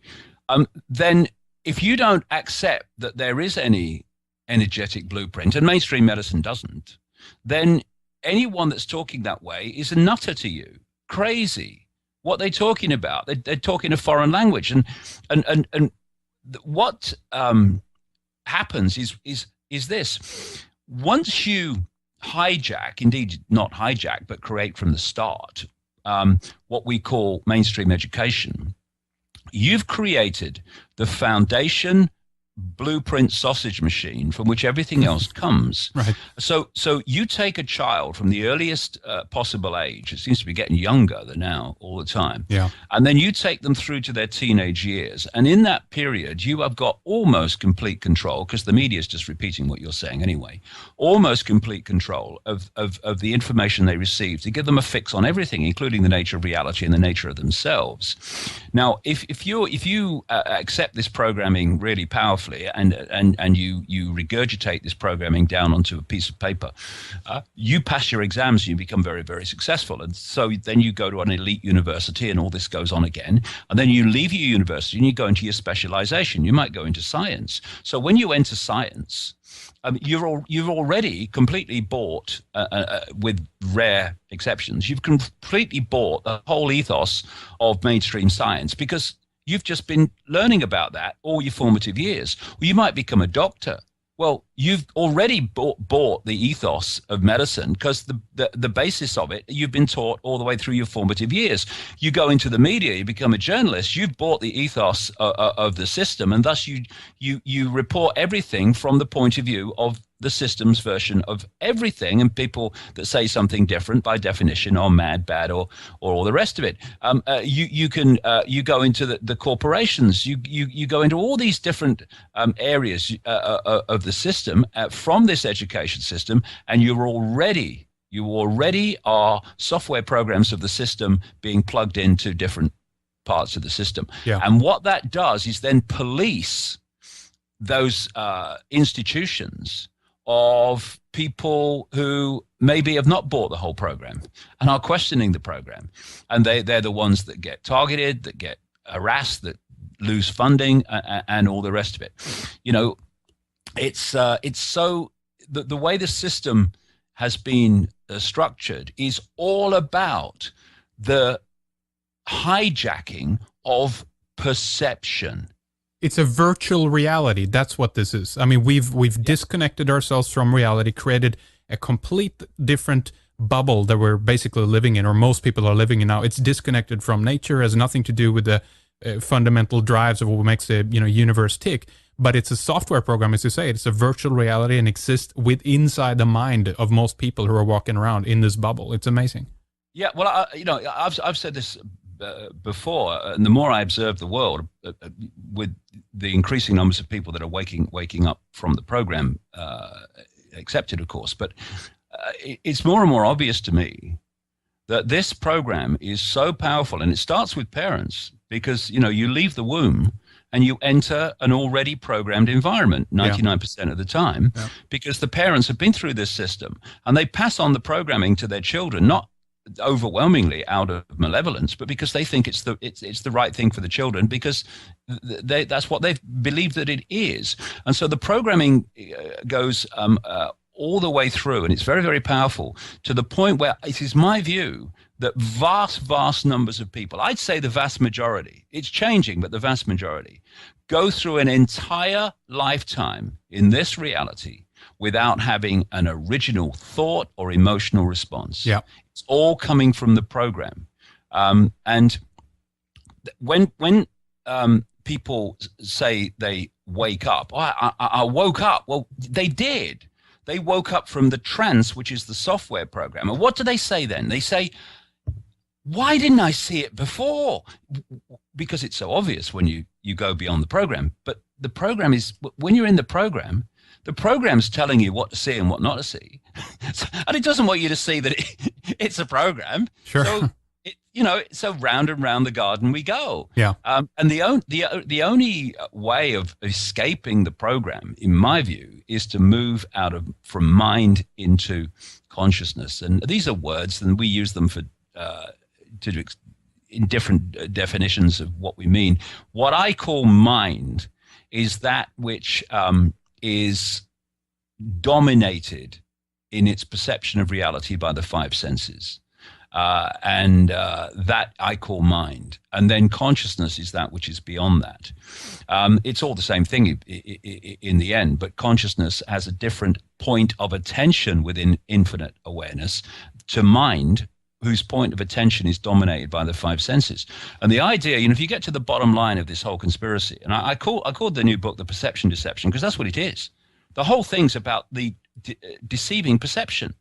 then if you don't accept that there is any energetic blueprint, and mainstream medicine doesn't, then anyone that's talking that way is a nutter to you, crazy. What they're talking about, they're talking a foreign language, and what happens is this: once you hijack, indeed not hijack, but create from the start, what we call mainstream education, you've created the foundation blueprint sausage machine from which everything else comes. Right. So you take a child from the earliest possible age, it seems to be getting younger than now all the time, yeah, and then you take them through to their teenage years, and in that period you have got almost complete control, because the media is just repeating what you're saying anyway, almost complete control of the information they receive to give them a fix on everything, including the nature of reality and the nature of themselves. Now, if you accept this programming really powerfully, carefully and you regurgitate this programming down onto a piece of paper, you pass your exams and you become very, very successful. And so then you go to an elite university and all this goes on again. And then you leave your university and you go into your specialization. You might go into science. So when you enter science, you've already completely bought, with rare exceptions, you've completely bought the whole ethos of mainstream science, because you've just been learning about that all your formative years. Well, you might become a doctor. Well, you've already bought the ethos of medicine, because the basis of it, you've been taught all the way through your formative years. You go into the media, you become a journalist, you've bought the ethos of the system, and thus you report everything from the point of view of the system's version of everything, and people that say something different by definition are mad, bad, or all the rest of it. You go into the corporations, you go into all these different areas of the system from this education system, and you already are software programs of the system being plugged into different parts of the system. Yeah. And what that does is then police those institutions of people who maybe have not bought the whole program and are questioning the program. And they're the ones that get targeted, that get harassed, that lose funding, and all the rest of it. You know, it's so the way the system has been structured is all about the hijacking of perception. It's a virtual reality. That's what this is. I mean, we've disconnected ourselves from reality, created a complete different bubble that we're basically living in, or most people are living in now. It's disconnected from nature, has nothing to do with the fundamental drives of what makes the universe tick. But it's a software program, as you say. It's a virtual reality and exists inside the mind of most people who are walking around in this bubble. It's amazing. Yeah, well, I've said this before, and the more I observe the world, with the increasing numbers of people that are waking up from the program, accepted, of course, but it's more and more obvious to me that this program is so powerful, and it starts with parents, because you leave the womb and you enter an already programmed environment 99% of the time, because the parents have been through this system and they pass on the programming to their children, not overwhelmingly out of malevolence, but because they think it's the right thing for the children, because that's what they've believed that it is. And so the programming goes all the way through, and it's very, very powerful, to the point where it is my view that vast numbers of people, I'd say the vast majority, it's changing, but the vast majority, go through an entire lifetime in this reality without having an original thought or emotional response. Yeah. It's all coming from the program. And when people say they wake up, I woke up. Well, they did. They woke up from the trance, which is the software program. And what do they say then? They say, why didn't I see it before? Because it's so obvious when you go beyond the program. But the program is, when you're in the program's telling you what to see and what not to see. And it doesn't want you to see that it's a program. Sure. So, so round and round the garden we go. Yeah. And the only way of escaping the program, in my view, is to move from mind into consciousness. And these are words, and we use them in different definitions of what we mean. What I call mind is that which is dominated in its perception of reality by the five senses. And that I call mind. And then consciousness is that which is beyond that. It's all the same thing in the end, but consciousness has a different point of attention within infinite awareness to mind, whose point of attention is dominated by the five senses. And the idea, if you get to the bottom line of this whole conspiracy, and I called the new book The Perception Deception, because that's what it is. The whole thing's about the deceiving perception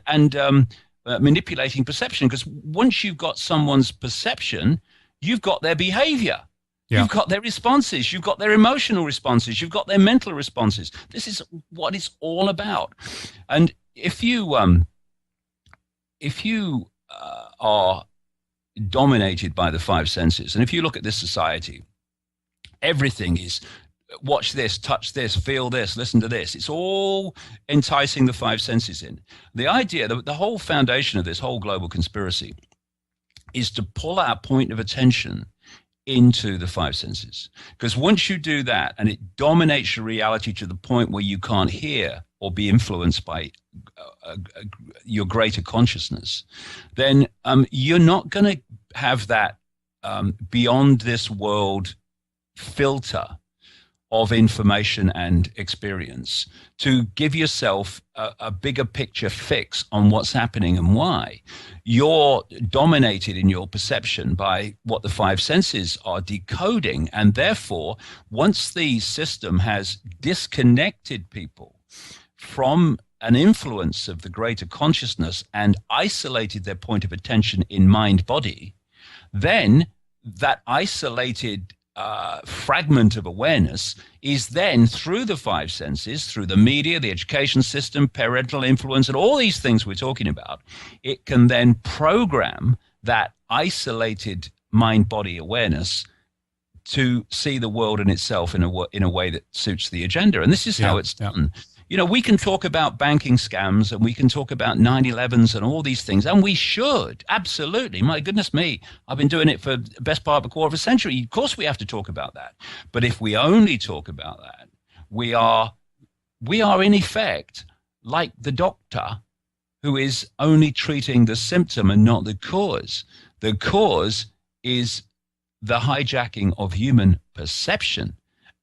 and manipulating perception, because once you've got someone's perception, you've got their behavior. Yeah. You've got their responses. You've got their emotional responses. You've got their mental responses. This is what it's all about. And if you are dominated by the five senses, and if you look at this society, everything is watch this, touch this, feel this, listen to this. It's all enticing the five senses in. The idea, the whole foundation of this whole global conspiracy is to pull our point of attention into the five senses. Because once you do that and it dominates your reality to the point where you can't hear or be influenced by your greater consciousness, then you're not going to have that beyond this world filter of information and experience to give yourself a bigger picture fix on what's happening and why. You're dominated in your perception by what the five senses are decoding. And therefore, once the system has disconnected people from an influence of the greater consciousness and isolated their point of attention in mind-body, then that isolated fragment of awareness is then through the five senses, through the media, the education system, parental influence, and all these things we're talking about, it can then program that isolated mind-body awareness to see the world in itself in a way that suits the agenda. And this is how it's done. You know, we can talk about banking scams and we can talk about 9/11s and all these things, and we should, absolutely. My goodness me, I've been doing it for the best part of a quarter of a century. Of course we have to talk about that. But if we only talk about that, we are in effect like the doctor who is only treating the symptom and not the cause. The cause is the hijacking of human perception.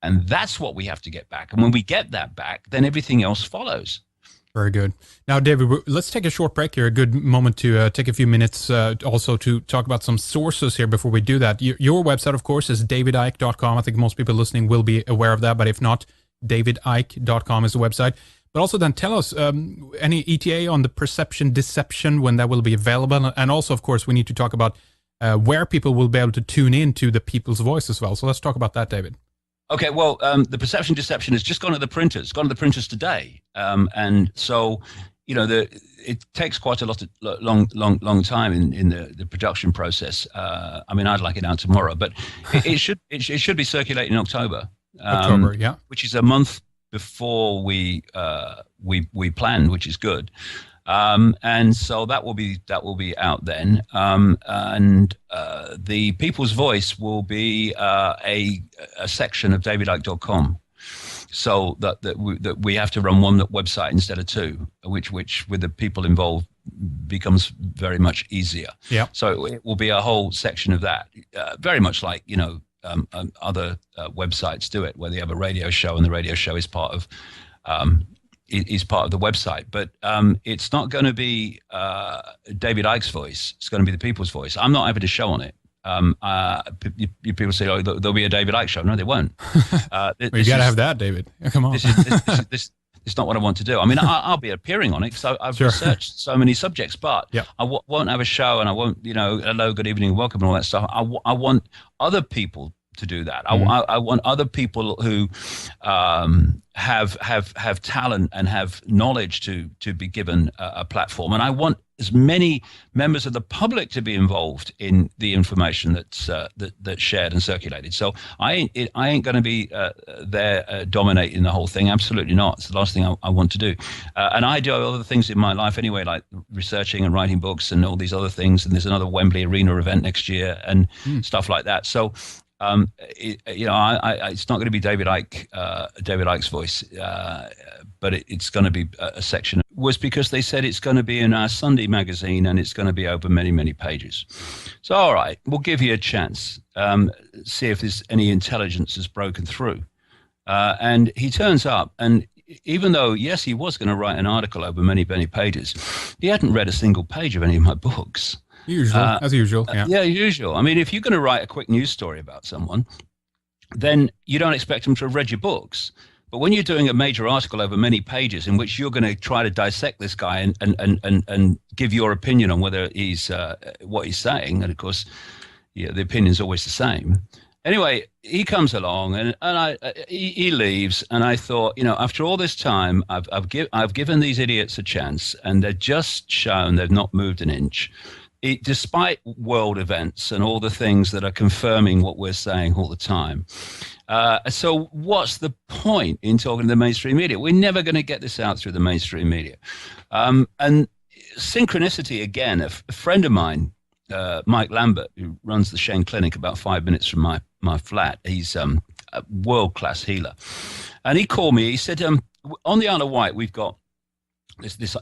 And that's what we have to get back. And when we get that back, then everything else follows. Very good. Now, David, let's take a short break here. A good moment to take a few minutes also to talk about some sources here before we do that. Your website, of course, is davidicke.com. I think most people listening will be aware of that. But if not, davidicke.com is the website. But also then tell us any ETA on the perception deception, when that will be available. And also, of course, we need to talk about where people will be able to tune in to the people's voice as well. So let's talk about that, David. Okay, well, the perception deception has just gone to the printers. It's gone to the printers today, and so you know it takes quite a long time in the production process. I mean, I'd like it out tomorrow, but it should be circulating in October. October, yeah, which is a month before we planned, which is good. And so that will be out then. And the People's Voice will be a section of davidicke.com. So that we have to run one website instead of two, which with the people involved becomes very much easier. Yeah. So it will be a whole section of that, very much like, you know, other websites do it, where they have a radio show and the radio show is part of the website, but it's not going to be David Icke's voice. It's going to be the people's voice. I'm not having a show on it. People say, "Oh, there'll be a David Icke show." No, they won't. Well, you got to have that, David. Come on. This is not what I want to do. I mean, I'll be appearing on it because I've researched so many subjects, but I won't have a show, and I won't, you know, hello, good evening, welcome, and all that stuff. I want other people to do that. I want other people who have talent and have knowledge to be given a platform, and I want as many members of the public to be involved in the information that's shared and circulated. So I ain't going to be there dominating the whole thing. Absolutely not. It's the last thing I want to do. And I do other things in my life anyway, like researching and writing books and all these other things. And there's another Wembley Arena event next year and stuff like that. So it's not going to be David Icke's voice, but it's going to be a section. Was because they said it's going to be in our Sunday magazine and it's going to be over many, many pages. So, all right, we'll give you a chance. See if there's any intelligence has broken through. And he turns up, and even though, yes, he was going to write an article over many, many pages, he hadn't read a single page of any of my books. As usual. Yeah, usual. I mean, if you're going to write a quick news story about someone, then you don't expect them to have read your books. But when you're doing a major article over many pages in which you're going to try to dissect this guy and give your opinion on whether he's what he's saying, and of course, the opinion is always the same. Anyway, he comes along and he leaves, and I thought, after all this time, I've given these idiots a chance, and they're just shown they've not moved an inch. despite world events and all the things that are confirming what we're saying all the time. So what's the point in talking to the mainstream media? We're never going to get this out through the mainstream media. And synchronicity, again, a friend of mine, Mike Lambert, who runs the Shane Clinic about 5 minutes from my flat, he's a world-class healer. And he called me, he said, on the Isle of Wight, we've got this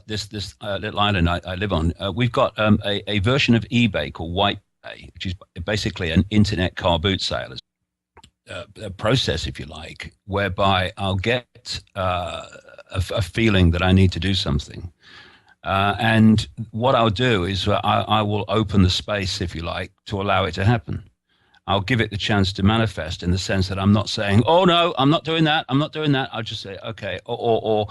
little island I live on, we've got a version of eBay called White Bay, which is basically an internet car boot sale, a process, if you like, whereby I'll get a feeling that I need to do something. And what I'll do is I will open the space, if you like, to allow it to happen. I'll give it the chance to manifest in the sense that I'm not saying, "Oh no, I'm not doing that. I'm not doing that." I'll just say, "Okay," or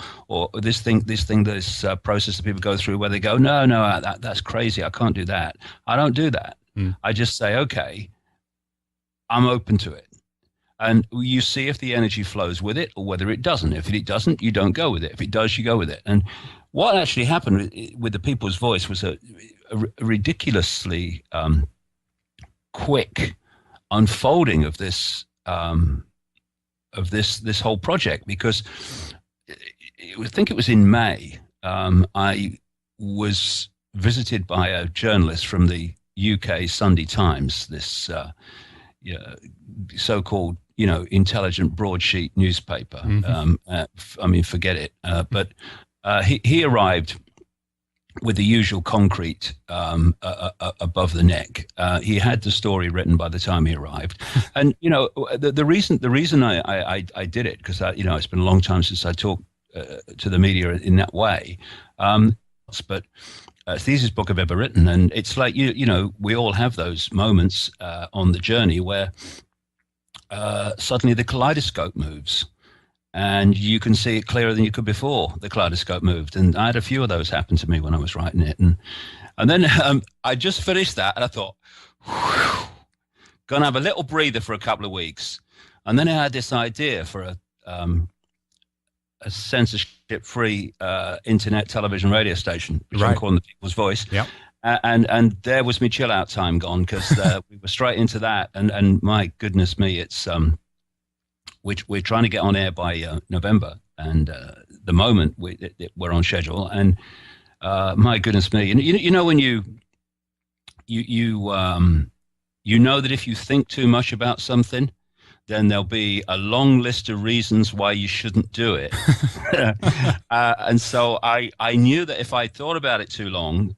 this process that people go through where they go, "No, that's crazy. I can't do that." I don't do that. I just say, "Okay, I'm open to it," and you see if the energy flows with it or whether it doesn't. If it doesn't, you don't go with it. If it does, you go with it. And what actually happened with the People's Voice was a ridiculously quick unfolding of this whole project, because I think it was in May. I was visited by a journalist from the UK Sunday Times, this so-called intelligent broadsheet newspaper. I mean, forget it. But he arrived with the usual concrete above the neck. He had the story written by the time he arrived. And, the reason I did it, because, it's been a long time since I talked to the media in that way. But it's the easiest book I've ever written. And it's like, we all have those moments on the journey where suddenly the kaleidoscope moves. And you can see it clearer than you could before the kaleidoscope moved. And I had a few of those happen to me when I was writing it. And then I just finished that, and I thought, gonna have a little breather for a couple of weeks. And then I had this idea for a censorship-free internet television radio station, which I'm calling the People's Voice. Yep. And there was my chill-out time gone, because we were straight into that. And my goodness me, it's... which we're trying to get on air by November, and the moment we're on schedule. And my goodness me, when you know that if you think too much about something, then there'll be a long list of reasons why you shouldn't do it. And so I knew that if I thought about it too long,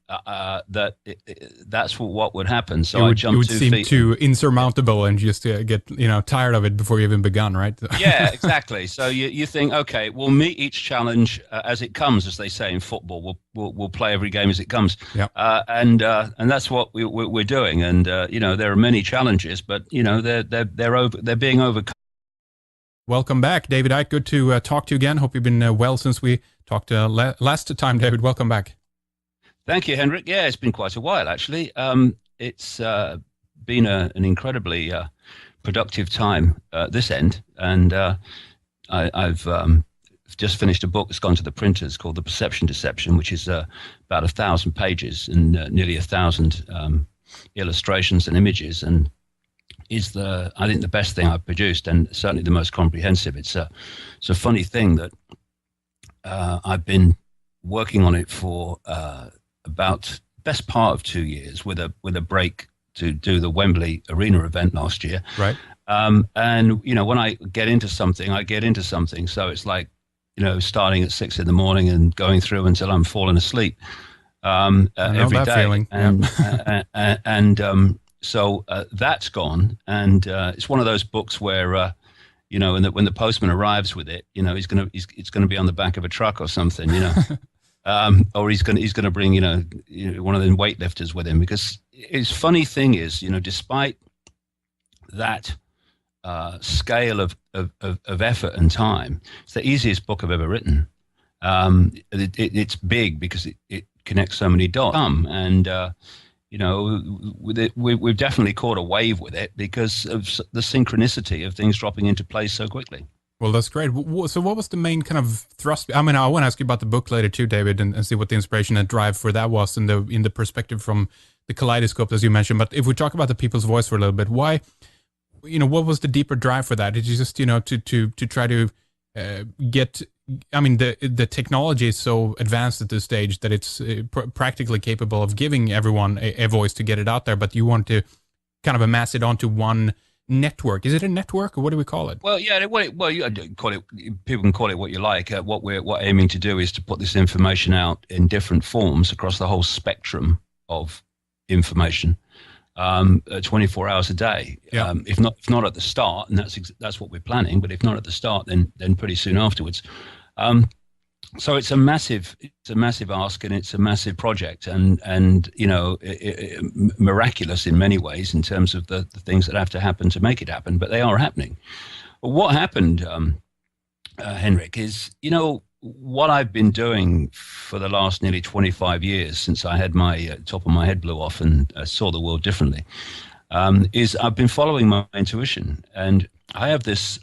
that's what would happen. So I jumped 2 feet. It would seem too insurmountable and just get tired of it before you even begun, right? Yeah, exactly. So you think, okay, we'll meet each challenge as it comes, as they say in football. We'll play every game as it comes. Yep. And that's what we're doing. And there are many challenges, but they're being overcome. Welcome back, David Icke. Good to talk to you again. Hope you've been well since we talked last time, David. Welcome back. Thank you, Henrik. Yeah, it's been quite a while, actually. It's been an incredibly productive time this end. And I've just finished a book that's gone to the printers called The Perception Deception, which is about 1,000 pages and nearly 1,000 illustrations and images, and is I think the best thing I've produced, and certainly the most comprehensive. It's a funny thing that I've been working on it for about best part of 2 years, with a break to do the Wembley Arena event last year. Right. And when I get into something, I get into something. So it's like starting at 6 a.m. and going through until I'm falling asleep every day. Feeling. So that's gone, and it's one of those books where when the postman arrives with it, it's gonna be on the back of a truck or something, or he's gonna bring one of them weightlifters with him, because his funny thing is, despite that scale of effort and time, it's the easiest book I've ever written. It's big because it connects so many dots, and we've definitely caught a wave with it because of the synchronicity of things dropping into place so quickly. Well, that's great. So, what was the main kind of thrust? I mean, I want to ask you about the book later too, David, and see what the inspiration and drive for that was in the perspective from the kaleidoscope, as you mentioned. But if we talk about the people's voice for a little bit, why, what was the deeper drive for that? Did you just, to try to get? I mean, the technology is so advanced at this stage that it's practically capable of giving everyone a voice to get it out there. But you want to kind of amass it onto one network. Is it a network, or what do we call it? Well, yeah, well, you call it. People can call it what you like. What aiming to do is to put this information out in different forms across the whole spectrum of information, 24 hours a day. Yeah. If not at the start, and that's what we're planning. But if not at the start, then pretty soon afterwards. So it's a massive ask, and it's a massive project, and miraculous in many ways in terms of the things that have to happen to make it happen, but they are happening. What happened, Henrik, is what I've been doing for the last nearly 25 years since I had my top of my head blew off and saw the world differently, is I've been following my intuition, and I have this